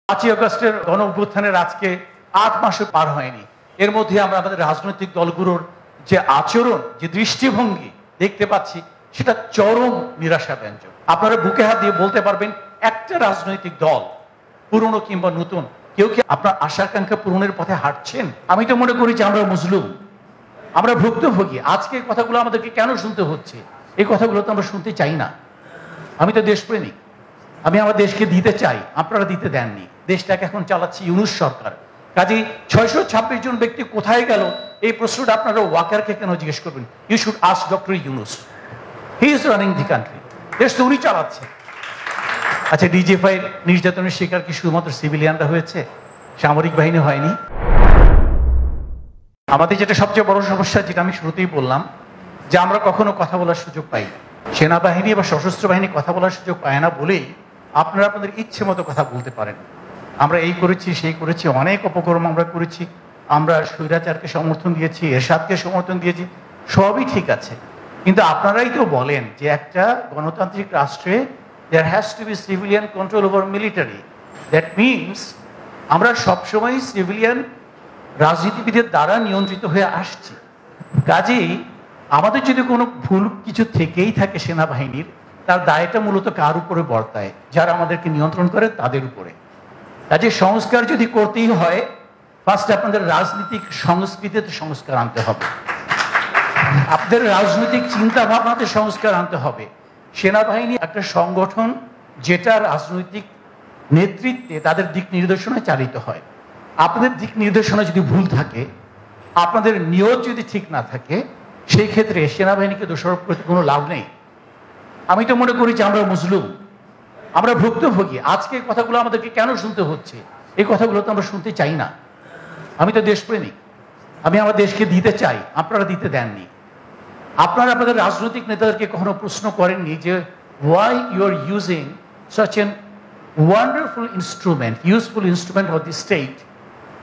5ই আগস্টের গণ অভ্যুত্থানের আজকে 8 মাসও পার হয়নি। এর মধ্যে আমরা আমাদের রাজনৈতিক দলগুলোর যে আচরণ, যে দৃষ্টিভঙ্গি দেখতে পাচ্ছি, সেটা চরম নিরাশাব্যঞ্জক। আপনারা বুকে হাত দিয়ে বলতে পারবেন একটা রাজনৈতিক দল, পুরনো কিংবা নতুন, কেউ কি আপনার আশা আকাঙ্ক্ষা পূরণের পথে হাঁটছেন? আমি তো মনে করি যে আমরা মজলুম, আমরা ভুক্তভোগী। আজকে এই কথাগুলো আমাদেরকে কেন শুনতে হচ্ছে? এই কথাগুলো তো আমরা শুনতে চাই না। আমি তো দেশপ্রেমিক, আমি আমার দেশকে দিতে চাই, আপনারা দিতে দেননি। দেশটাকে এখন চালাচ্ছে ইউনূস সরকার। কাজেই 626 জন ব্যক্তি কোথায় গেল, এই প্রশ্নটা আপনারা ওয়াকারকে কেন জিজ্ঞেস করবেন? You should ask doctor Yunus, he is running the country. দেশ তো উনি চালাচ্ছে। আচ্ছা, ডিজিএফআই নির্যাতনের শিকার কি শুধুমাত্র সিভিলিয়ানরা হয়েছে, সামরিক বাহিনী হয়নি? আমাদের যেটা সবচেয়ে বড় সমস্যা, যেটা আমি শুরুতেই বললাম, যে আমরা কখনো কথা বলার সুযোগ পাই। সেনাবাহিনী বা সশস্ত্র বাহিনী কথা বলার সুযোগ পায় না বলেই আপনারা আপনাদের ইচ্ছে মতো কথা বলতে পারেন। আমরা এই করেছি, সেই করেছি, অনেক অপকর্ম আমরা করেছি, আমরা স্বৈরাচারকে সমর্থন দিয়েছি, এরশাদকে সমর্থন দিয়েছি, সবই ঠিক আছে। কিন্তু আপনারাই তো বলেন যে একটা গণতান্ত্রিক রাষ্ট্রে there has to be civilian control over military. That means আমরা সবসময় সিভিলিয়ান রাজনীতিবিদের দ্বারা নিয়ন্ত্রিত হয়ে আসছি। কাজেই আমাদের যদি কোনো ভুল কিছু থেকেই থাকে সেনাবাহিনীর, তার দায়টা মূলত কার উপরে বর্তায়? যারা আমাদেরকে নিয়ন্ত্রণ করে তাদের উপরে। কাজে সংস্কার যদি করতেই হয়, ফার্স্ট আপনাদের রাজনৈতিক সংস্কৃতিতে সংস্কার আনতে হবে, আপনাদের রাজনৈতিক চিন্তা ভাবনাতে সংস্কার আনতে হবে। সেনাবাহিনী একটা সংগঠন যেটা রাজনৈতিক নেতৃত্বে তাদের দিক নির্দেশনায় চালিত হয়। আপনাদের দিক নির্দেশনা যদি ভুল থাকে, আপনাদের নিয়ত যদি ঠিক না থাকে, সেই ক্ষেত্রে সেনাবাহিনীকে দোষারোপ করতে কোনো লাভ নেই। আমি তো মনে করি যে আমরা মজলুম, আমরা ভুক্তভোগী। আজকে এই কথাগুলো আমাদেরকে কেন শুনতে হচ্ছে? এই কথাগুলো তো আমরা শুনতে চাই না। আমি তো দেশপ্রেমিক, আমি আমার দেশকে দিতে চাই, আপনারা দিতে দেননি। আপনারা আপনাদের রাজনৈতিক নেতাদেরকে কখনো প্রশ্ন করেননি যে why you are using such an wonderful instrument, useful instrument of the state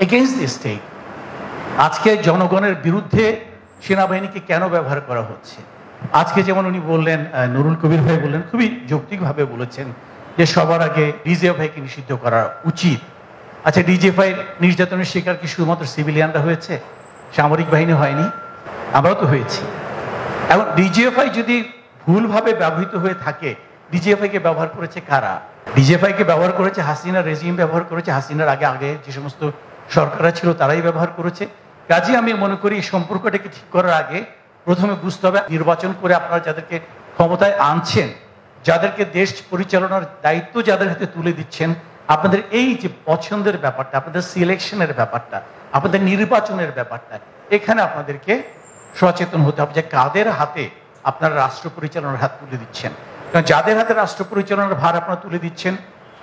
against the state? আজকে জনগণের বিরুদ্ধে সেনাবাহিনীকে কেন ব্যবহার করা হচ্ছে? আজকে যেমন উনি বললেন, নুরুল কবির ভাই বললেন, খুবই যৌক্তিকভাবে বলেছেন যে সবার আগে ডিজিএফআইকে নিষিদ্ধ করা উচিত। আচ্ছা, ডিজিএফআই নির্যাতনের শিকার কি শুধুমাত্র সিভিলিয়ানরা হয়েছে, সামরিক বাহিনী হয়নি? আমরাও তো হয়েছি। এখন ডিজিএফআই যদি ভুলভাবে ব্যবহৃত হয়ে থাকে, ডিজিএফআইকে ব্যবহার করেছে কারা? ডিজিএফআইকে ব্যবহার করেছে হাসিনা রেজিম, ব্যবহার করেছে হাসিনার আগে যে সমস্ত সরকাররা ছিল তারাই ব্যবহার করেছে। কাজে আমি মনে করি এই সম্পর্কটাকে ঠিক করার আগে প্রথমে বুঝতে হবে, নির্বাচন করে আপনারা যাদেরকে ক্ষমতায় আনছেন, যাদেরকে দেশ পরিচালনার দায়িত্ব যাদের হাতে তুলে দিচ্ছেন, আপনাদের এই যে পছন্দের ব্যাপারটা, আপনাদের সিলেকশনের ব্যাপারটা, আপনাদের নির্বাচনের ব্যাপারটা, এখানে আপনাদেরকে সচেতন হতে হবে যে কাদের হাতে আপনারা রাষ্ট্র পরিচালনার হাত তুলে দিচ্ছেন। কারণ যাদের হাতে রাষ্ট্র পরিচালনার ভার আপনারা তুলে দিচ্ছেন,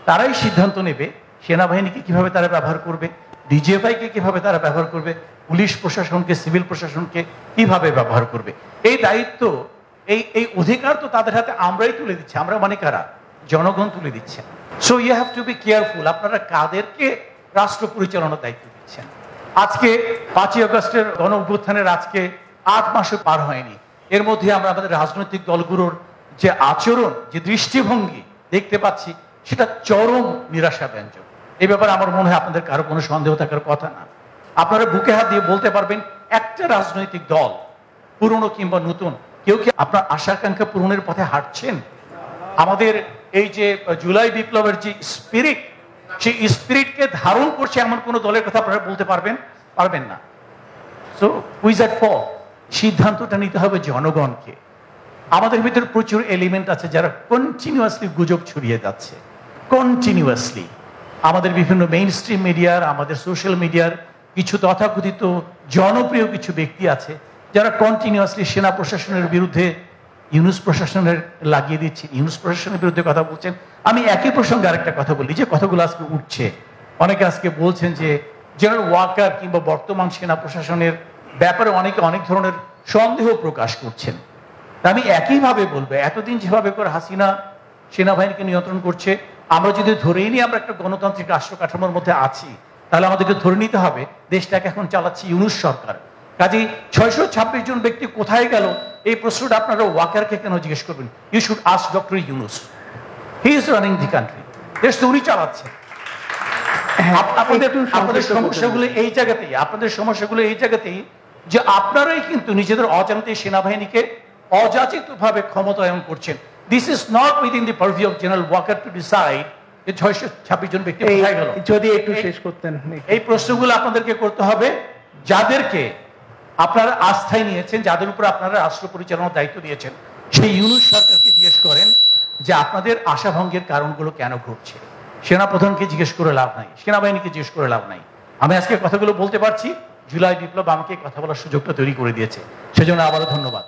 তারাই সিদ্ধান্ত নেবে সেনাবাহিনীকে কিভাবে তারা ব্যবহার করবে, ডিজিএফআইকে কিভাবে তারা ব্যবহার করবে, পুলিশ প্রশাসনকে, সিভিল প্রশাসনকে কিভাবে ব্যবহার করবে। এই দায়িত্ব, এই অধিকার তো তাদের হাতে আমরাই তুলে দিচ্ছি। আমরা মানে কারা? জনগণ তুলে দিচ্ছেন। So you have to be careful, আপনারা কাদেরকে রাষ্ট্র পরিচালনার দায়িত্ব দিচ্ছেন। আজকে 5ই আগস্টের গণ অভ্যুত্থানের আজকে 8 মাসও পার হয়নি। এর মধ্যে আমরা আমাদের রাজনৈতিক দলগুলোর যে আচরণ, যে দৃষ্টিভঙ্গি দেখতে পাচ্ছি, সেটা চরম নিরাশাব্যঞ্জক। এই ব্যাপারে আমার মনে হয় আপনাদের কারো কোনো সন্দেহ থাকার কথা না। আপনারা বুকে হাত দিয়ে বলতে পারবেন একটা রাজনৈতিক দল, পুরনো কিংবা নতুন, কেউ কি আপনার আশা আকাঙ্ক্ষা পূরণের পথে হাঁটছেন? আমাদের এই যে জুলাই বিপ্লবের যে স্পিরিট, সেই স্পিরিটকে ধারণ করছে এমন কোন দলের কথা আপনারা বলতে পারবেন না। So Hui is at fault? সিদ্ধান্তটা নিতে হবে জনগণকে। আমাদের ভিতরে প্রচুর এলিমেন্ট আছে যারা কন্টিনিউয়াসলি গুজব ছড়িয়ে যাচ্ছে, কন্টিনিউয়াসলি। আমাদের বিভিন্ন মেইন স্ট্রিম মিডিয়ার, আমাদের সোশ্যাল মিডিয়ার কিছু তথাকথিত জনপ্রিয় কিছু ব্যক্তি আছে যারা কন্টিনিউয়াসলি সেনা প্রশাসনের বিরুদ্ধে ইউনূস প্রশাসনের লাগিয়ে দিচ্ছে, ইউনূস প্রশাসনের বিরুদ্ধে কথা বলছেন। আমি একই প্রসঙ্গে আরেকটা কথা বলি, যে কথাগুলো আজকে উঠছে, অনেকে আজকে বলছেন যে জেনারেল ওয়াকার কিংবা বর্তমান সেনা প্রশাসনের ব্যাপারে অনেকে অনেক ধরনের সন্দেহ প্রকাশ করছেন। আমি একইভাবে বলবো, এতদিন যেভাবে করে হাসিনা সেনাবাহিনীকে নিয়ন্ত্রণ করছে, আমরা যদি ধরেই নিই আমরা একটা গণতান্ত্রিক রাষ্ট্র কাঠামোর মধ্যে আছি, তাহলে আমাদেরকে ধরে নিতে হবে দেশটাকে এখন চালাচ্ছে ইউনূস সরকার। কাজেই 626 জন ব্যক্তি কোথায় গেল, এই প্রশ্নটা আপনারা ওয়াকারকে কেন জিজ্ঞেস করবেন? You should ask doctor Yunus, he is running the country. দেশ তো উনি চালাচ্ছে। আপনাদের সমস্যাগুলো এই জায়গাতেই, আপনাদের সমস্যাগুলো এই জায়গাতেই যে আপনারাই কিন্তু নিজেদের অজান্তে সেনাবাহিনীকে অযাচিতভাবে ক্ষমতায়ন করছেন। This is not within the purview of general Waker to decide যে 626 জন ব্যক্তি কোথায় গেল। যদি একটু শেষ করতেন। এই প্রশ্নগুলো আপনাদেরকে করতে হবে যাদেরকে আপনারা আস্থায় নিয়েছেন, যাদের উপর আপনারা রাষ্ট্র পরিচালনার দায়িত্ব দিয়েছেন। সেই ইউনূস সরকারকে জিজ্ঞেস করেন যে আপনাদের আশাভঙ্গের কারণগুলো কেন ঘটছে। সেনাপ্রধানকে জিজ্ঞেস করে লাভ নাই, সেনাবাহিনীকে জিজ্ঞেস করে লাভ নাই। আমি আজকে কথাগুলো বলতে পারছি, জুলাই বিপ্লব আমাকে কথা বলার সুযোগটা তৈরি করে দিয়েছে, সেজন্য আবারও ধন্যবাদ।